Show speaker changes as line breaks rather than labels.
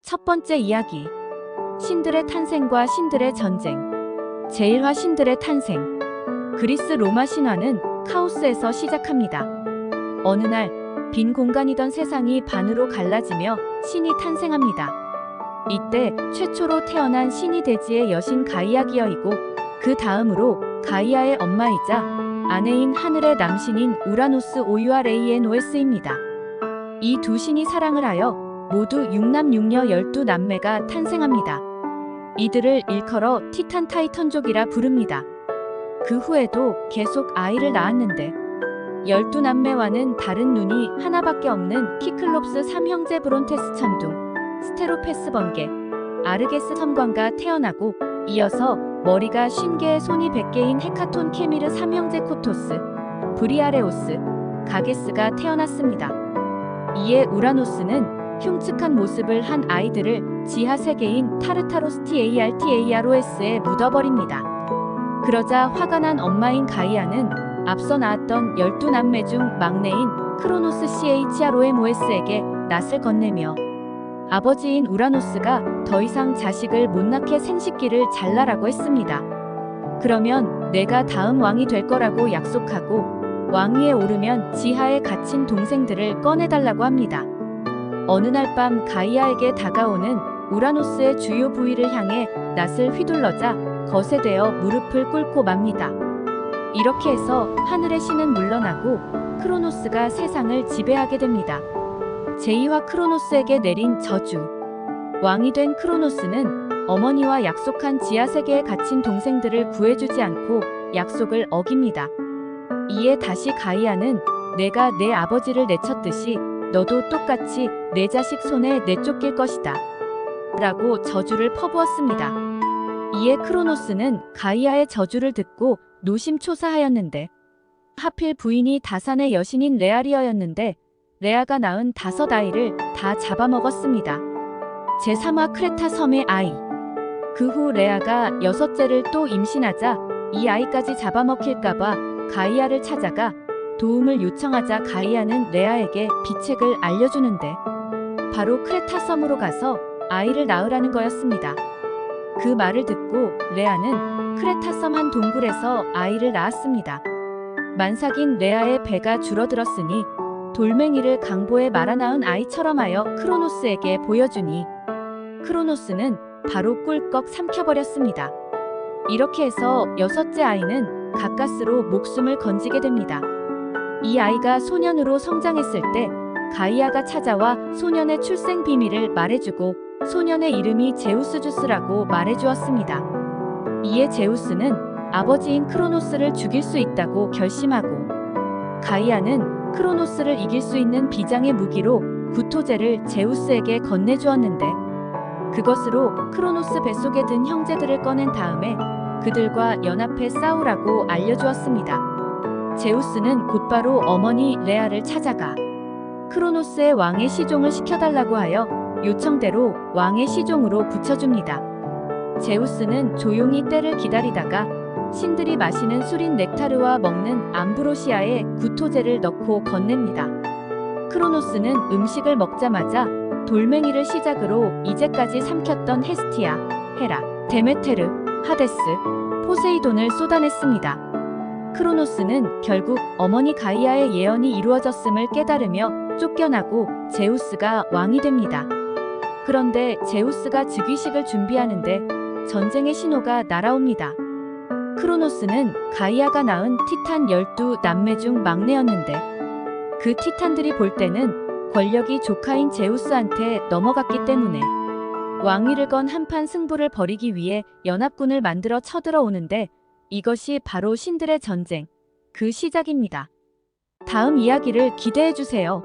첫 번째 이야기. 신들의 탄생과 신들의 전쟁. 제1화 신들의 탄생. 그리스 로마 신화는 카오스에서 시작합니다. 어느 날 빈 공간이던 세상이 반으로 갈라지며 신이 탄생합니다. 이때 최초로 태어난 신이 대지의 여신 가이아기어이고 그 다음으로 가이아의 엄마이자 아내인 하늘의 남신인 우라노스 오유아레이에노에스입니다. 이 두 신이 사랑을 하여 모두 6남 6녀 12남매가 탄생합니다. 이들을 일컬어 티탄 타이턴족이라 부릅니다. 그 후에도 계속 아이를 낳았는데 12남매와는 다른 눈이 하나밖에 없는 키클롭스 3형제 브론테스 천둥, 스테로페스 번개, 아르게스 섬광과 태어나고 이어서 머리가 50개에 손이 100개인 헤카톤 케미르 3형제 코토스, 브리아레오스, 가게스가 태어났습니다. 이에 우라노스는 흉측한 모습을 한 아이들을 지하 세계인 타르타로스티에이알티에이아로에스에 묻어버립니다. 그러자 화가 난 엄마인 가이아는 앞서 낳았던 12남매 중 막내인 크로노스 CHROMOS에게 낯을 건네며 아버지인 우라노스가 더 이상 자식을 못 낳게 생식기를 잘라라고 했습니다. 그러면 내가 다음 왕이 될 거라고 약속하고 왕위에 오르면 지하에 갇힌 동생들을 꺼내달라고 합니다. 어느 날 밤 가이아에게 다가오는 우라노스의 주요 부위를 향해 낫을 휘둘러자 거세되어 무릎을 꿇고 맙니다. 이렇게 해서 하늘의 신은 물러나고 크로노스가 세상을 지배하게 됩니다. 제2화 크로노스에게 내린 저주. 왕이 된 크로노스는 어머니와 약속한 지하세계에 갇힌 동생들을 구해주지 않고 약속을 어깁니다. 이에 다시 가이아는 내가 내 아버지를 내쳤듯이 너도 똑같이 내 자식 손에 내쫓길 것이다 라고 저주를 퍼부었습니다. 이에 크로노스는 가이아의 저주를 듣고 노심초사하였는데 하필 부인이 다산의 여신인 레아리어였는데 레아가 낳은 5아이를 다 잡아먹었습니다. 제3화 크레타 섬의 아이. 그 후 레아가 6째를 또 임신하자 이 아이까지 잡아먹힐까봐 가이아를 찾아가 도움을 요청하자 가이아는 레아에게 비책을 알려주는데 바로 크레타 섬으로 가서 아이를 낳으라는 거였습니다. 그 말을 듣고 레아는 크레타 섬 한 동굴에서 아이를 낳았습니다. 만삭인 레아의 배가 줄어들었으니 돌멩이를 강보에 말아 낳은 아이처럼 하여 크로노스에게 보여주니 크로노스는 바로 꿀꺽 삼켜버렸습니다. 이렇게 해서 6째 아이는 가까스로 목숨을 건지게 됩니다. 이 아이가 소년으로 성장했을 때 가이아가 찾아와 소년의 출생 비밀을 말해주고 소년의 이름이 제우스주스라고 말해주었습니다. 이에 제우스는 아버지인 크로노스를 죽일 수 있다고 결심하고 가이아는 크로노스를 이길 수 있는 비장의 무기로 구토제를 제우스에게 건네주었는데 그것으로 크로노스 뱃속에 든 형제들을 꺼낸 다음에 그들과 연합해 싸우라고 알려주었습니다. 제우스는 곧바로 어머니 레아를 찾아가 크로노스의 왕의 시종을 시켜달라고 하여 요청대로 왕의 시종으로 붙여줍니다. 제우스는 조용히 때를 기다리다가 신들이 마시는 술인 넥타르와 먹는 암브로시아에 구토제를 넣고 건넵니다. 크로노스는 음식을 먹자마자 돌멩이를 시작으로 이제까지 삼켰던 헤스티아, 헤라, 데메테르, 하데스, 포세이돈을 쏟아냈습니다. 크로노스는 결국 어머니 가이아의 예언이 이루어졌음을 깨달으며 쫓겨나고 제우스가 왕이 됩니다. 그런데 제우스가 즉위식을 준비하는데 전쟁의 신호가 날아옵니다. 크로노스는 가이아가 낳은 티탄 12남매 중 막내였는데 그 티탄들이 볼 때는 권력이 조카인 제우스한테 넘어갔기 때문에 왕위를 건 한판 승부를 벌이기 위해 연합군을 만들어 쳐들어오는데 이것이 바로 신들의 전쟁, 그 시작입니다. 다음 이야기를 기대해주세요.